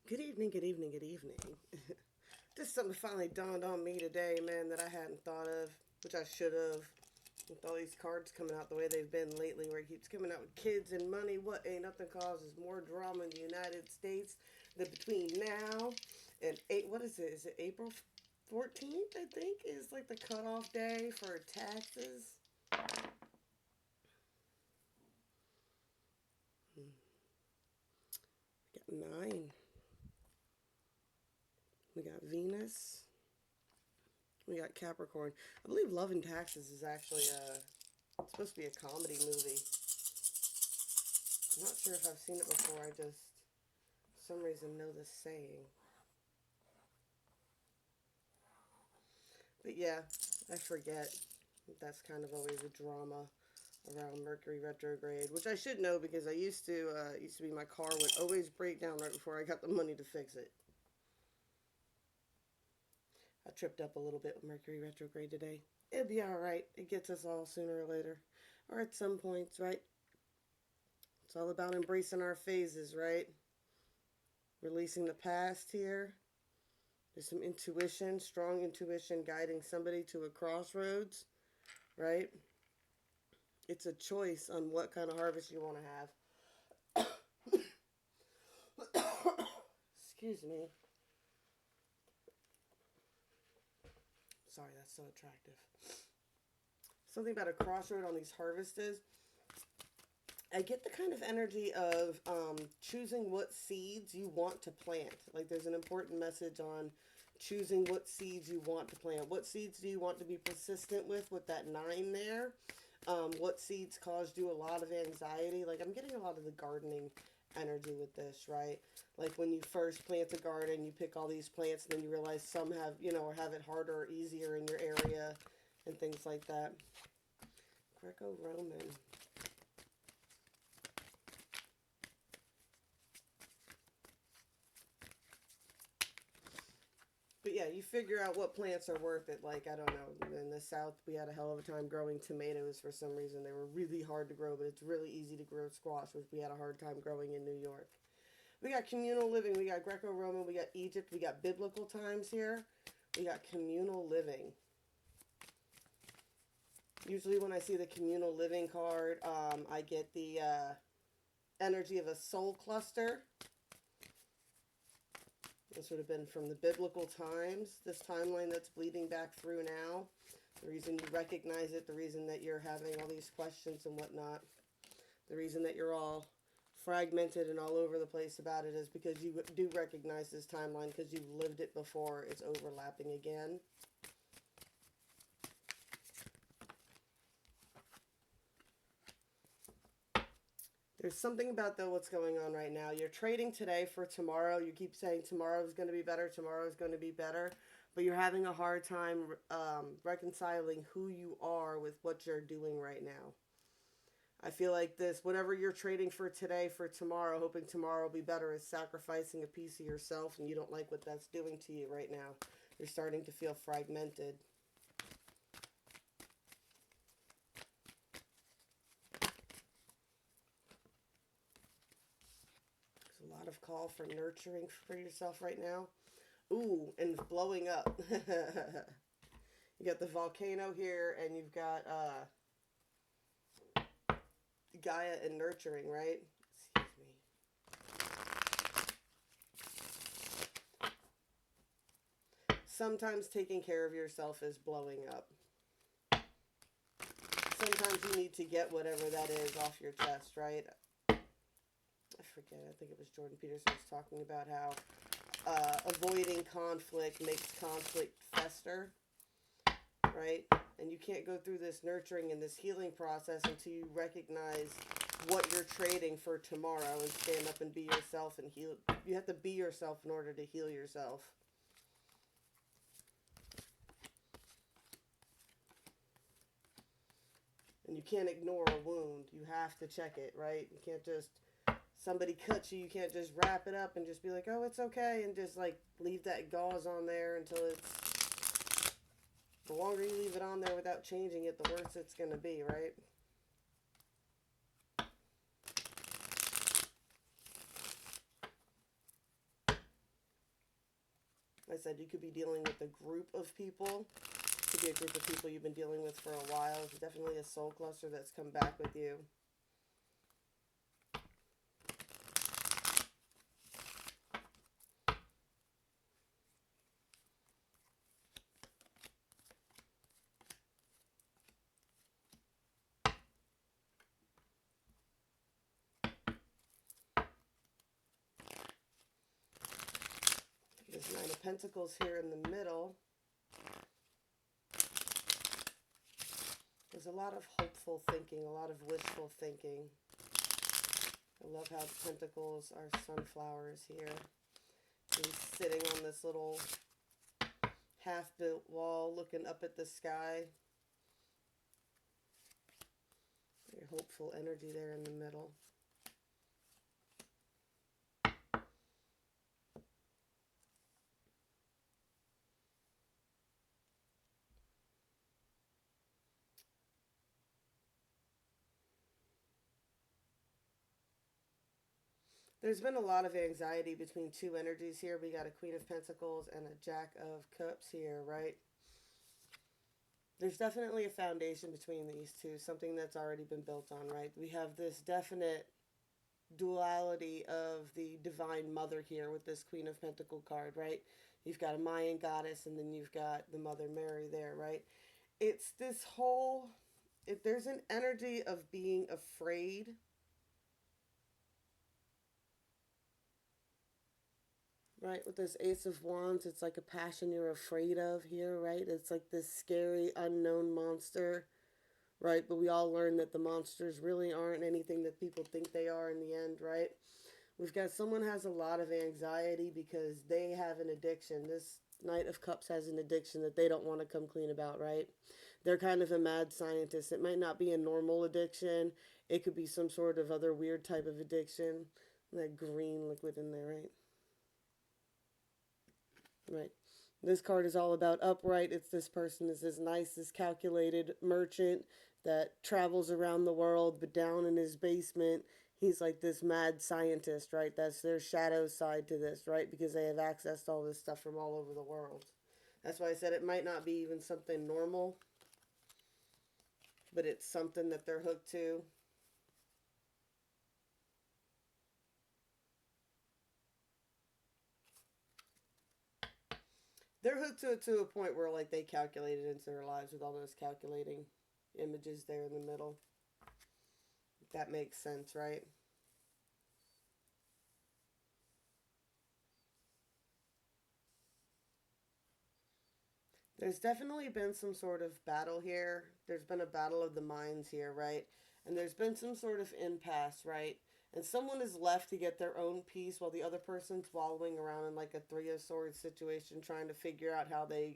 Good evening, good evening, good evening. Just something finally dawned on me today, man, that I hadn't thought of, which I should have. With all these cards coming out the way they've been lately, where it keeps coming out with kids and money, what ain't nothing causes more drama in the United States than between now and what is it? Is it April 14th? I think is like the cutoff day for taxes. We got nine. We got Venus. We got Capricorn. I believe Love and Taxes is actually it's supposed to be a comedy movie. I'm not sure if I've seen it before. I just, for some reason, know this saying. But yeah, I forget. That's kind of always a drama around Mercury retrograde, which I should know because I used to be my car would always break down right before I got the money to fix it. I tripped up a little bit with Mercury retrograde today. It'll be all right. It gets us all sooner or later, or at some points, right? It's all about embracing our phases, right? Releasing the past here. There's some intuition, strong intuition guiding somebody to a crossroads, right? It's a choice on what kind of harvest you want to have. Excuse me. Sorry, that's so attractive. Something about a crossroad on these harvests is I get the kind of energy of choosing what seeds you want to plant. Like there's an important message on choosing what seeds you want to plant. What seeds do you want to be persistent with that nine there? What seeds caused you a lot of anxiety? Like I'm getting a lot of the gardening energy with this, right? Like when you first plant a garden, you pick all these plants and then you realize some have, or have it harder or easier in your area and things like that. Greco-Roman. But yeah, you figure out what plants are worth it. Like, I don't know, in the South, we had a hell of a time growing tomatoes for some reason. They were really hard to grow, but it's really easy to grow squash, which we had a hard time growing in New York. We got communal living, we got Greco-Roman, we got Egypt, we got biblical times here. We got communal living. Usually when I see the communal living card, I get the energy of a soul cluster. This would have been from the biblical times, this timeline that's bleeding back through now. The reason you recognize it, the reason that you're having all these questions and whatnot, the reason that you're all fragmented and all over the place about it is because you do recognize this timeline because you've lived it before. It's overlapping again. There's something about though what's going on right now. You're trading today for tomorrow. You keep saying tomorrow's going to be better, tomorrow's going to be better, but you're having a hard time reconciling who you are with what you're doing right now. I feel like this, whatever you're trading for today for tomorrow, hoping tomorrow will be better, is sacrificing a piece of yourself, and you don't like what that's doing to you right now. You're starting to feel fragmented. There's a lot of call for nurturing for yourself right now. Ooh, and blowing up. You got the volcano here, and you've got Gaia and nurturing, right? Excuse me. Sometimes taking care of yourself is blowing up. Sometimes you need to get whatever that is off your chest, right? I forget, I think it was Jordan Peterson was talking about how avoiding conflict makes conflict fester, right? And you can't go through this nurturing and this healing process until you recognize what you're trading for tomorrow and stand up and be yourself and heal. You have to be yourself in order to heal yourself. And you can't ignore a wound. You have to check it, right? You can't just, somebody cuts you, you can't just wrap it up and just be like, oh, it's okay, and just like leave that gauze on there until it's, the longer you leave it on there without changing it, the worse it's going to be, right? Like I said, you could be dealing with a group of people. Could be a group of people you've been dealing with for a while. It's definitely a soul cluster that's come back with you. This Nine of Pentacles here in the middle. There's a lot of hopeful thinking, a lot of wishful thinking. I love how the pentacles are sunflowers here. He's sitting on this little half-built wall looking up at the sky. Very hopeful energy there in the middle. There's been a lot of anxiety between two energies here. We got a Queen of Pentacles and a Jack of Cups here, right? There's definitely a foundation between these two, something that's already been built on, right? We have this definite duality of the Divine Mother here with this Queen of Pentacle card, right? You've got a Mayan goddess, and then you've got the Mother Mary there, right? It's this whole, if there's an energy of being afraid, right? With this Ace of Wands, it's like a passion you're afraid of here, right? It's like this scary, unknown monster, right? But we all learn that the monsters really aren't anything that people think they are in the end, right? We've got someone has a lot of anxiety because they have an addiction. This Knight of Cups has an addiction that they don't want to come clean about, right? They're kind of a mad scientist. It might not be a normal addiction. It could be some sort of other weird type of addiction. That green liquid in there, right? Right. This card is all about upright. It's this person is this nice, this calculated merchant that travels around the world, but down in his basement, he's like this mad scientist, right? That's their shadow side to this, right? Because they have access to all this stuff from all over the world. That's why I said it might not be even something normal, but it's something that they're hooked to. They're hooked to it to a point where, like, they calculate it into their lives with all those calculating images there in the middle. That makes sense, right? There's definitely been some sort of battle here. There's been a battle of the minds here, right? And there's been some sort of impasse, right? And someone is left to get their own peace while the other person's wallowing around in like a Three of Swords situation trying to figure out how they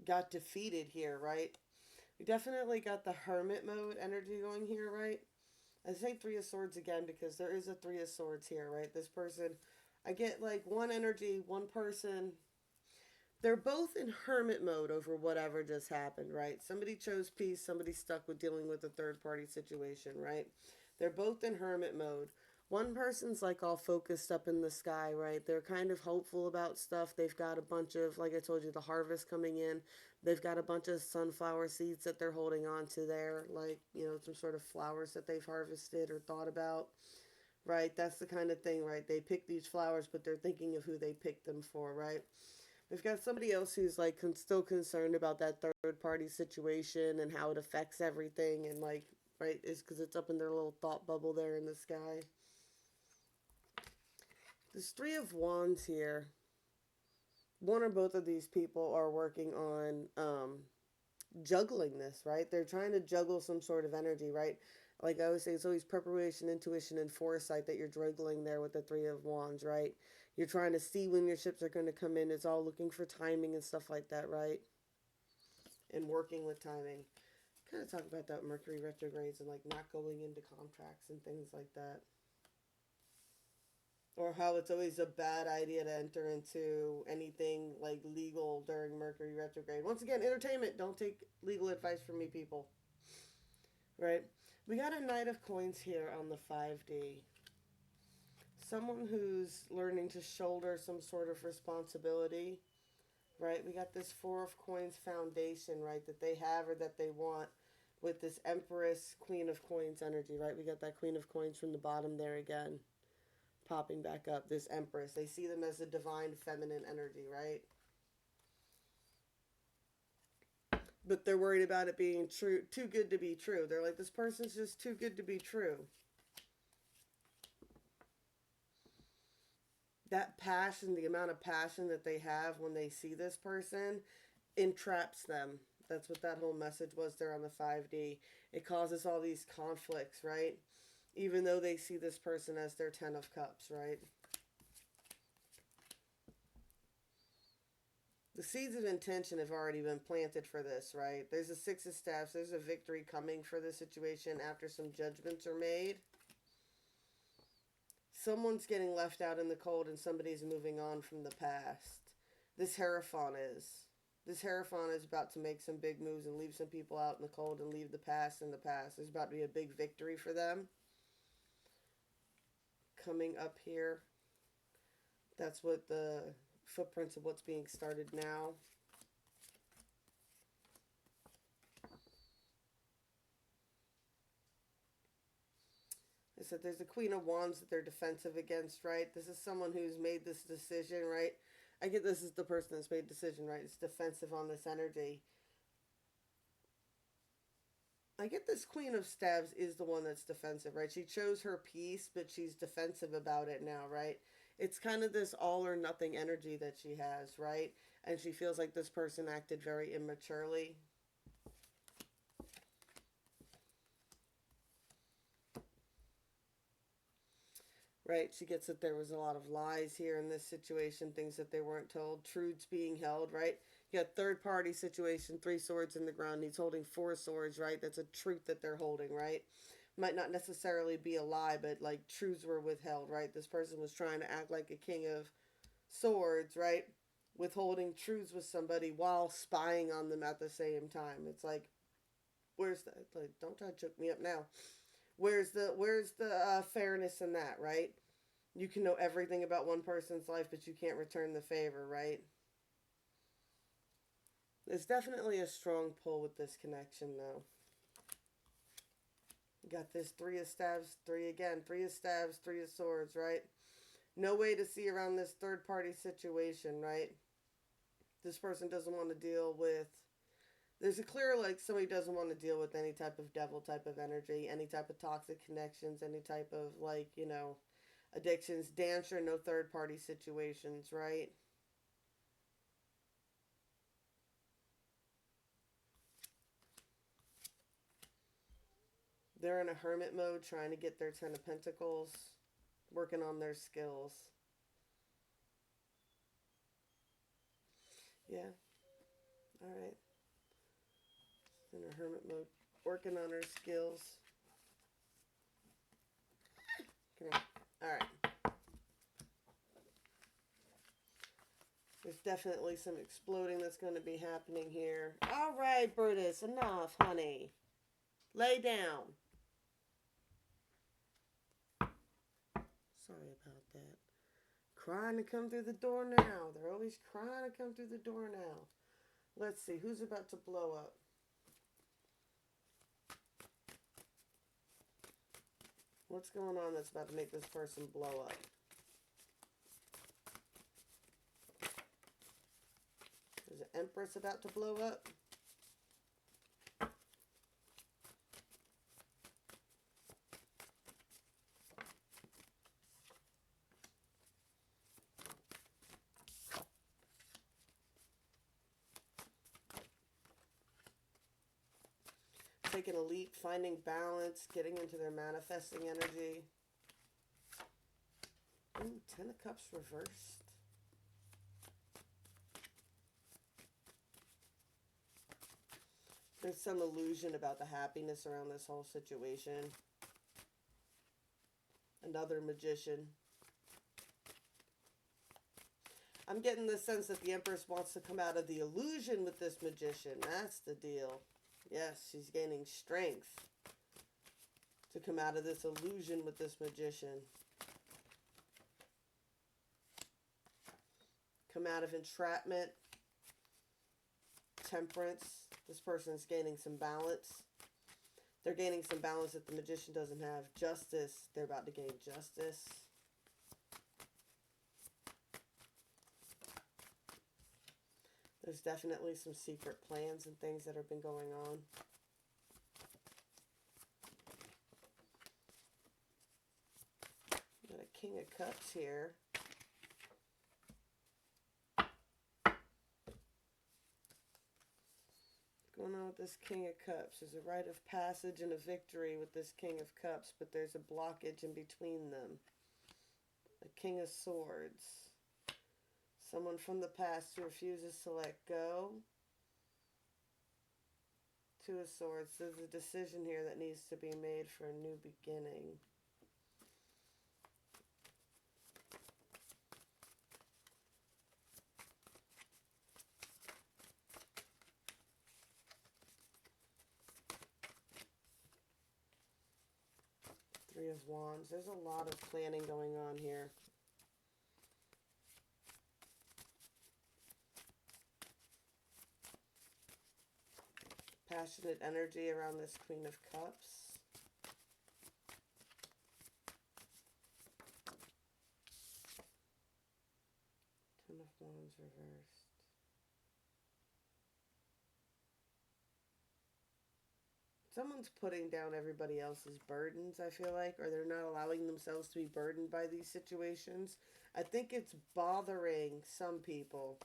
got defeated here, right? We definitely got the hermit mode energy going here, right? I say Three of Swords again because there is a Three of Swords here, right? This person, I get like one energy, one person. They're both in hermit mode over whatever just happened, right? Somebody chose peace, somebody stuck with dealing with a third party situation, right? They're both in hermit mode. One person's like all focused up in the sky, right? They're kind of hopeful about stuff. They've got a bunch of, like I told you, the harvest coming in. They've got a bunch of sunflower seeds that they're holding on to there, like, you know, some sort of flowers that they've harvested or thought about, right? That's the kind of thing, right? They pick these flowers, but they're thinking of who they picked them for, right? We've got somebody else who's like still concerned about that third party situation and how it affects everything, and like, right, is because it's up in their little thought bubble there in the sky. There's Three of Wands here. One or both of these people are working on juggling this, right? They're trying to juggle some sort of energy, right? Like I always say, it's always preparation, intuition, and foresight that you're juggling there with the Three of Wands, right? You're trying to see when your ships are going to come in. It's all looking for timing and stuff like that, right? And working with timing. Kind of talk about that Mercury retrogrades and like not going into contracts and things like that. Or how it's always a bad idea to enter into anything like legal during Mercury retrograde. Once again, entertainment. Don't take legal advice from me, people. Right? We got a Knight of Coins here on the 5D. someone who's learning to shoulder some sort of responsibility, right? We got this Four of Coins foundation, right, that they have or that they want with this Empress, Queen of Coins energy, right? We got that Queen of Coins from the bottom there again, popping back up. This Empress, they see them as a divine feminine energy, right? But they're worried about it being true, too good to be true. They're like, this person's just too good to be true. That passion, the amount of passion that they have when they see this person, entraps them. That's what that whole message was there on the 5D. It causes all these conflicts, right? Even though they see this person as their 10 of Cups, right? The seeds of intention have already been planted for this, right? There's a Six of Staffs. There's a victory coming for this situation after some judgments are made. Someone's getting left out in the cold and somebody's moving on from the past. This Hierophant is. This Hierophant is about to make some big moves and leave some people out in the cold and leave the past in the past. There's about to be a big victory for them. Coming up here. That's what the footprints of what's being started now. I said there's a Queen of Wands that they're defensive against, right? This is someone who's made this decision, right? I get this is the person that's made a decision, right? It's defensive on this energy. I get this Queen of Staves is the one that's defensive, right? She chose her peace, but she's defensive about it now, right? It's kind of this all or nothing energy that she has, right? And she feels like this person acted very immaturely. Right, she gets that there was a lot of lies here in this situation, things that they weren't told, truths being held, right? You got third party situation, 3 swords in the ground. He's holding 4 swords, right? That's a truth that they're holding, right? Might not necessarily be a lie, but like truths were withheld, right? This person was trying to act like a king of swords, right? Withholding truths with somebody while spying on them at the same time. It's like, where's the, like, don't try to choke me up now. Where's the fairness in that, right? You can know everything about one person's life, but you can't return the favor, right? There's definitely a strong pull with this connection, though. You got this 3 of Staves, 3 again, 3 of Staves, 3 of Swords, right? No way to see around this third-party situation, right? This person doesn't want to deal with... There's a clear, like, somebody doesn't want to deal with any type of devil type of energy, any type of toxic connections, any type of, like, you know, addictions, dancer, no third-party situations, right? They're in a hermit mode, trying to get their 10 of Pentacles, working on their skills. Yeah. All right. In a hermit mode, working on her skills. Come here. All right. There's definitely some exploding that's going to be happening here. All right, Brutus, enough, honey. Lay down. Sorry about that. Crying to come through the door now. They're always crying to come through the door now. Let's see, who's about to blow up? What's going on that's about to make this person blow up? Is the Empress about to blow up? Taking a leap, finding balance, getting into their manifesting energy. Ooh, 10 of Cups reversed. There's some illusion about the happiness around this whole situation. Another Magician. I'm getting the sense that the Empress wants to come out of the illusion with this Magician. That's the deal. Yes, she's gaining strength to come out of this illusion with this Magician. come out of entrapment. Temperance. This person is gaining some balance. They're gaining some balance that the Magician doesn't have. Justice. They're about to gain justice. There's definitely some secret plans and things that have been going on. Got a King of Cups here. Going on with this King of Cups. There's a rite of passage and a victory with this King of Cups, but there's a blockage in between them. A King of Swords. Someone from the past who refuses to let go. Two of Swords. There's a decision here that needs to be made for a new beginning. Three of Wands. There's a lot of planning going on here. Passionate energy around this Queen of Cups. Ten of Wands reversed. Someone's putting down everybody else's burdens, I feel like, or they're not allowing themselves to be burdened by these situations. I think it's bothering some people.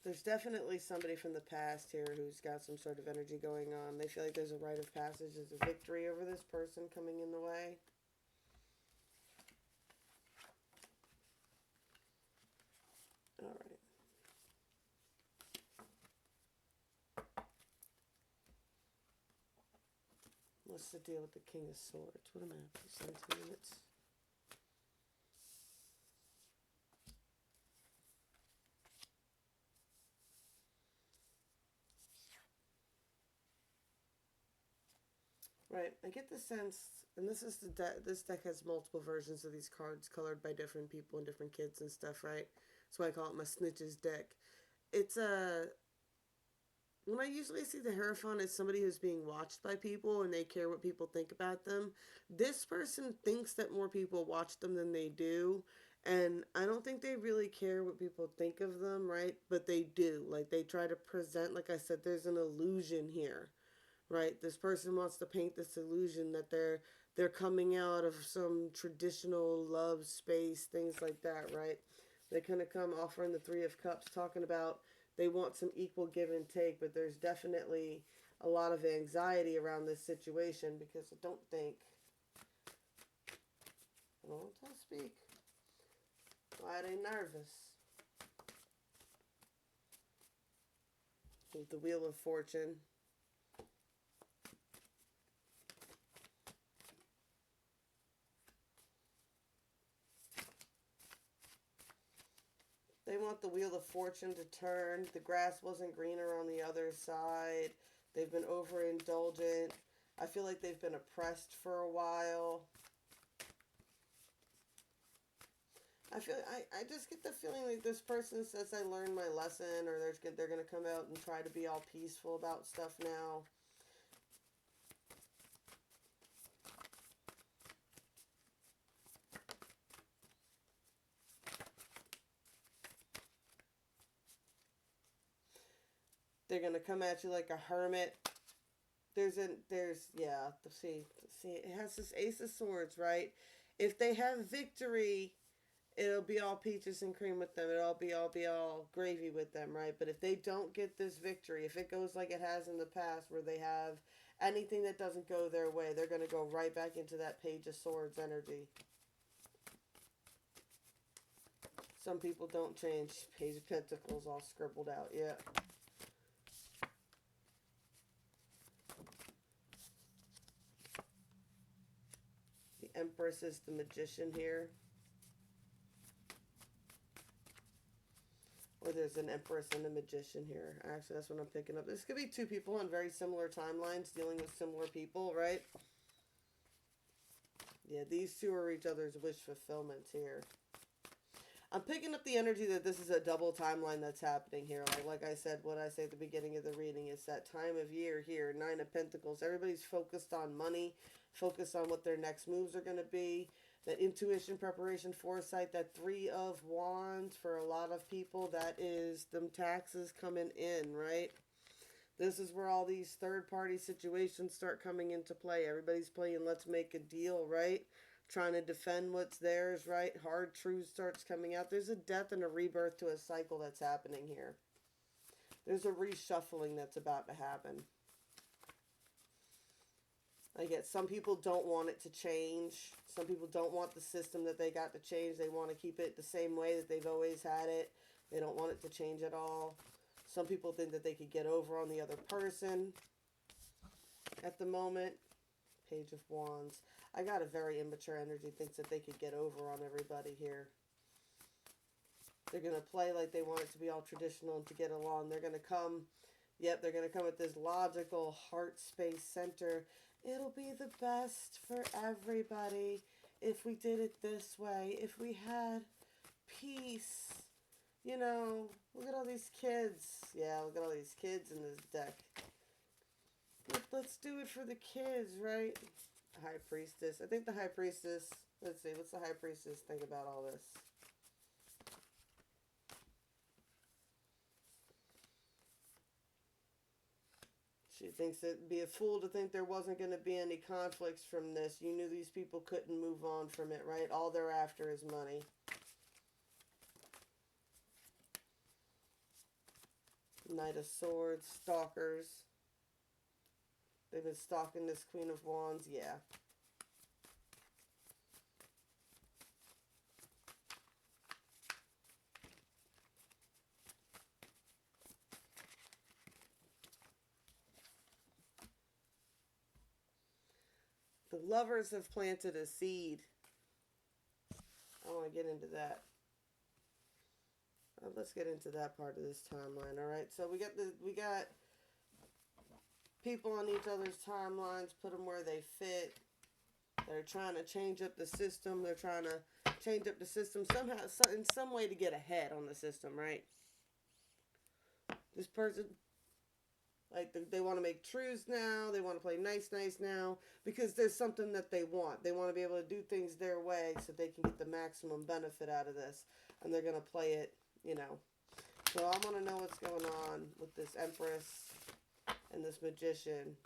There's definitely somebody from the past here who's got some sort of energy going on. They feel like there's a rite of passage, there's a victory over this person coming in the way. All right. What's the deal with the King of Swords? What am I up to? 17 minutes? Right, I get the sense, and this is the deck. This deck has multiple versions of these cards colored by different people and different kids and stuff, right? That's why I call it my snitches deck. It's when I usually see the Hierophant as somebody who's being watched by people and they care what people think about them. This person thinks that more people watch them than they do. And I don't think they really care what people think of them, right? But they do. Like, they try to present, like I said, there's an illusion here, right? This person wants to paint this illusion that they're coming out of some traditional love space, things like that, right? They kind of come offering the Three of Cups, talking about they want some equal give and take, but there's definitely a lot of anxiety around this situation because I don't want to speak. Why are they nervous? With the Wheel of Fortune. They want the Wheel of Fortune to turn. The grass wasn't greener on the other side. They've been overindulgent. I feel like they've been oppressed for a while. I just get the feeling like this person says I learned my lesson, or they're going to come out and try to be all peaceful about stuff now. They're going to come at you like a hermit. See, it has this Ace of Swords, right? If they have victory, it'll be all peaches and cream with them. It'll be all gravy with them, right? But if they don't get this victory, if it goes like it has in the past where they have anything that doesn't go their way, they're going to go right back into that Page of Swords energy. Some people don't change. Page of Pentacles all scribbled out, yeah. The Empress is the Magician here. Or there's an Empress and a Magician here. Actually, that's what I'm picking up. This could be two people on very similar timelines dealing with similar people, right? Yeah, these two are each other's wish fulfillments here. I'm picking up the energy that this is a double timeline that's happening here. Like I said, what I say at the beginning of the reading is that time of year here, Nine of Pentacles. Everybody's focused on money, focused on what their next moves are going to be. That intuition, preparation, foresight, that Three of Wands for a lot of people, that is them taxes coming in, right? This is where all these third-party situations start coming into play. Everybody's playing let's make a deal, right? Trying to defend what's theirs, right? Hard truth starts coming out. There's a death and a rebirth to a cycle that's happening here. There's a reshuffling that's about to happen. I get some people don't want it to change. Some people don't want the system that they got to change. They want to keep it the same way that they've always had it. They don't want it to change at all. Some people think that they could get over on the other person at the moment. Page of Wands. I got a very immature energy, thinks that they could get over on everybody here. They're going to play like they want it to be all traditional and to get along. They're going to come, yep, they're going to come with this logical heart space center. It'll be the best for everybody if we did it this way, if we had peace. You know, look at all these kids. Yeah, look at all these kids in this deck. Let's do it for the kids, right? High Priestess. I think the High Priestess, let's see, what's the High Priestess think about all this? She thinks it'd be a fool to think there wasn't going to be any conflicts from this. You knew these people couldn't move on from it, right? All they're after is money. Knight of Swords, stalkers. They've been stalking this Queen of Wands, yeah. The Lovers have planted a seed. I want to get into that. Let's get into that part of this timeline, all right? So we got people on each other's timelines, put them where they fit. They're trying to change up the system. They're trying to change up the system somehow, in some way to get ahead on the system, right? This person, like, they want to make truths now. They want to play nice now because there's something that they want. They want to be able to do things their way so they can get the maximum benefit out of this. And they're going to play it, you know. So I want to know what's going on with this Empress and this Magician.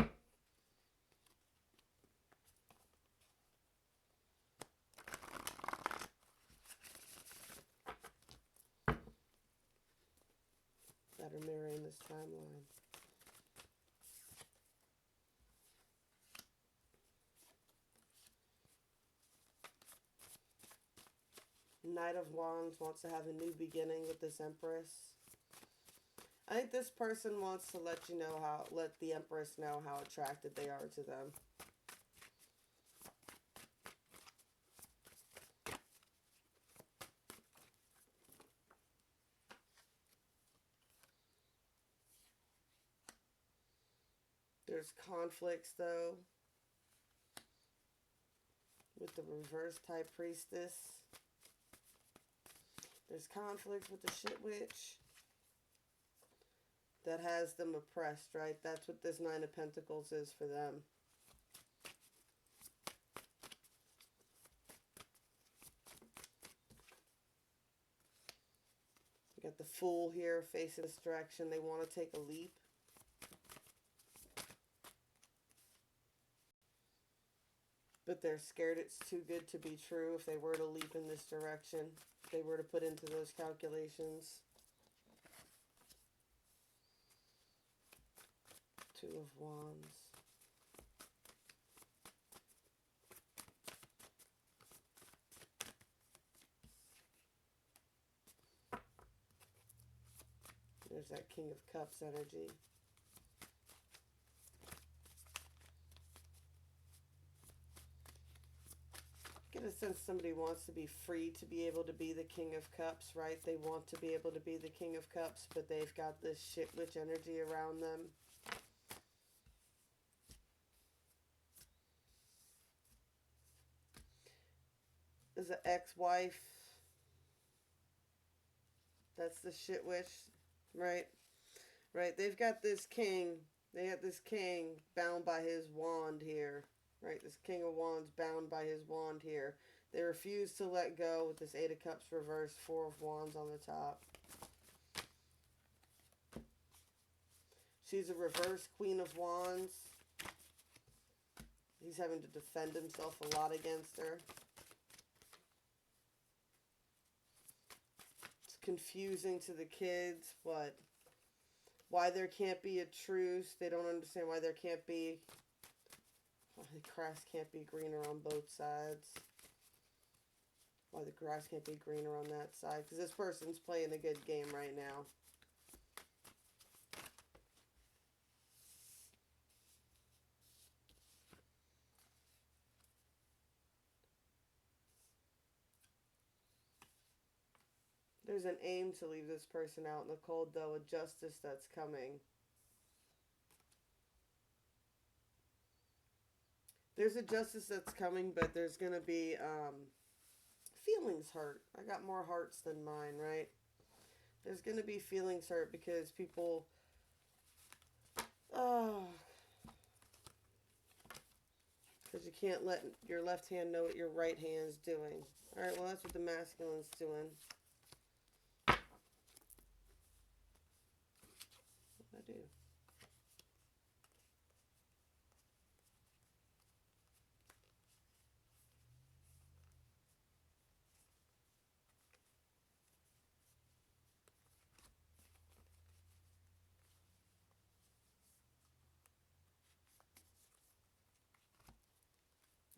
That are mirroring this timeline. Knight of Wands wants to have a new beginning with this Empress. I think this person wants to let the Empress know how attracted they are to them. There's conflicts, though, with the reverse High Priestess. There's conflicts with the Shit Witch that has them oppressed, right? That's what this Nine of Pentacles is for them. You got the Fool here facing this direction. They want to take a leap. But they're scared it's too good to be true if they were to leap in this direction. If they were to put into those calculations. Two of Wands. There's that King of Cups energy. Get a sense somebody wants to be free to be able to be the King of Cups, right? They want to be able to be the King of Cups, but they've got this Shit Witch energy around them. There's an ex-wife That's the shit witch, right? Right. They've got this king. They got this king bound by his wand here. Right. This king of wands bound by his wand here. They refuse to let go with this Eight of Cups reversed, Four of Wands on the top. She's a reverse Queen of Wands. He's having to defend himself a lot against her. It's confusing to the kids, but why there can't be a truce. They don't understand why there can't be... Why the grass can't be greener on both sides. Why the grass can't be greener on that side. Because this person's playing a good game right now. There's an aim to leave this person out in the cold, though, a justice that's coming. There's a justice that's coming, but there's going to be feelings hurt. I got more hearts than mine, right? There's going to be feelings hurt because people... because you can't let your left hand know what your right hand's doing. Alright, well, that's what the masculine's doing. What do I do?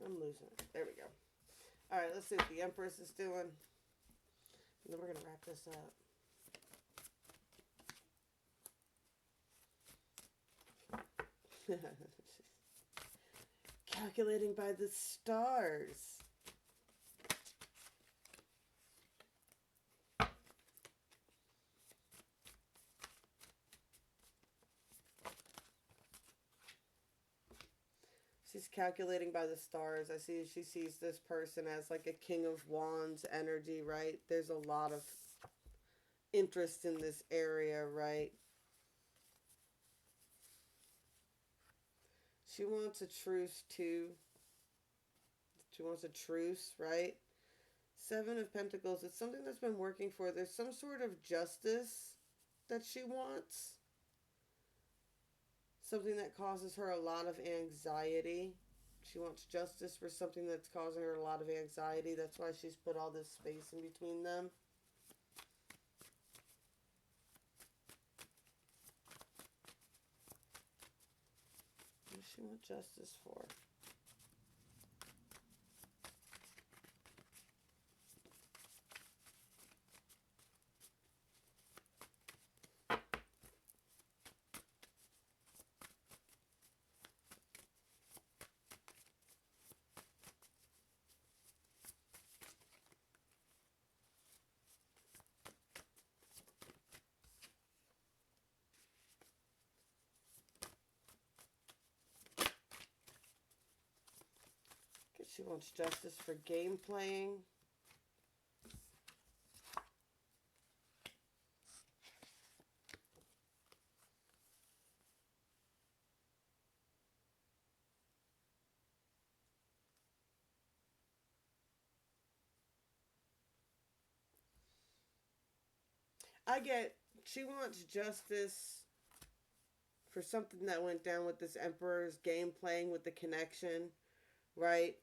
I'm losing it. There we go. Alright, let's see what the Empress is doing. And then we're going to wrap this up. Calculating by the stars. She's calculating by the stars. I see she sees this person as like a King of Wands energy, right? There's a lot of interest in this area, right? She wants a truce too. She wants a truce, right? Seven of Pentacles. It's something that's been working for her. There's some sort of justice that she wants. Something that causes her a lot of anxiety. She wants justice for something that's causing her a lot of anxiety. That's why she's put all this space in between them. What does she want justice for? She wants justice for game playing. She wants justice for something that went down with this Emperor's game playing with the connection, right?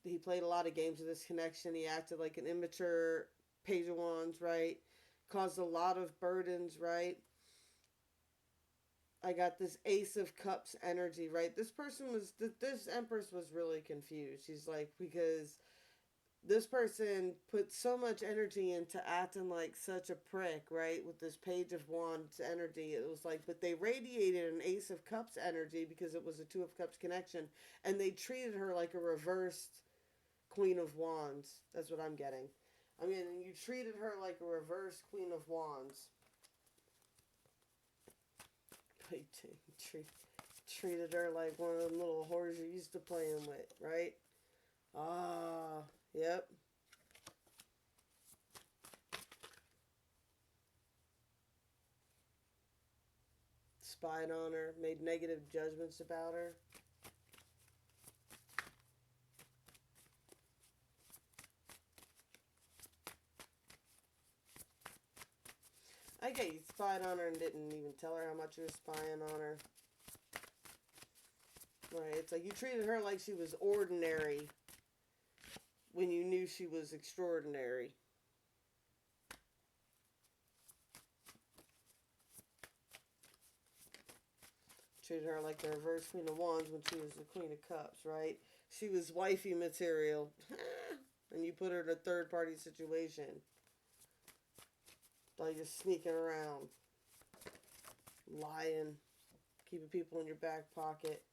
He played a lot of games with this connection. He acted like an immature Page of Wands, right? Caused a lot of burdens, right? I got this Ace of Cups energy, right? This Empress was really confused. She's like, because this person put so much energy into acting like such a prick, right? With this Page of Wands energy. It was like, but they radiated an Ace of Cups energy because it was a Two of Cups connection. And they treated her like a reversed Queen of Wands. That's what I'm getting. I mean, you treated her like a reverse Queen of Wands. Treated her like one of them little whores you're used to playing with, right? Ah, yep. spied on her, made negative judgments about her. I get you spied on her and didn't even tell her how much you were spying on her. Right, it's like you treated her like she was ordinary when you knew she was extraordinary. Treated her like the reverse Queen of Wands when she was the Queen of Cups, right? She was wifey material. And you put her in a third party situation. Like you're sneaking around, lying, keeping people in your back pocket.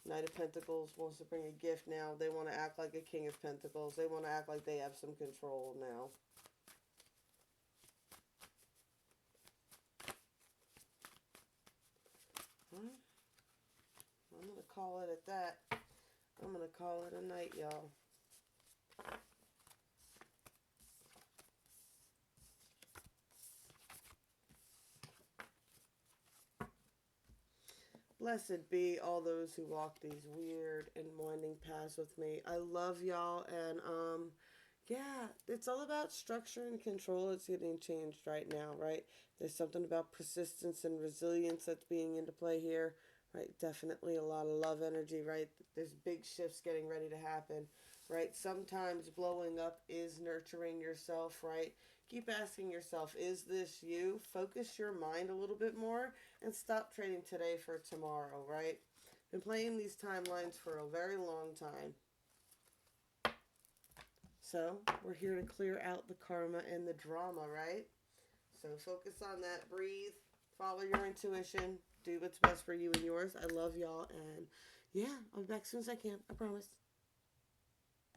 Knight of Pentacles wants to bring a gift now. They want to act like a King of Pentacles. They want to act like they have some control now. I'm going to call it at that. I'm going to call it a night, y'all. Blessed be all those who walk these weird and winding paths with me. I love y'all, and yeah, it's all about structure and control. It's getting changed right now, right? There's something about persistence and resilience that's being into play here, right? Definitely a lot of love energy, right? There's big shifts getting ready to happen, right? Sometimes blowing up is nurturing yourself, right? Keep asking yourself, is this you? Focus your mind a little bit more and stop trading today for tomorrow, right? Been playing these timelines for a very long time. So we're here to clear out the karma and the drama, right? So focus on that, breathe, follow your intuition, do what's best for you and yours. I love y'all, and yeah, I'll be back as soon as I can, I promise.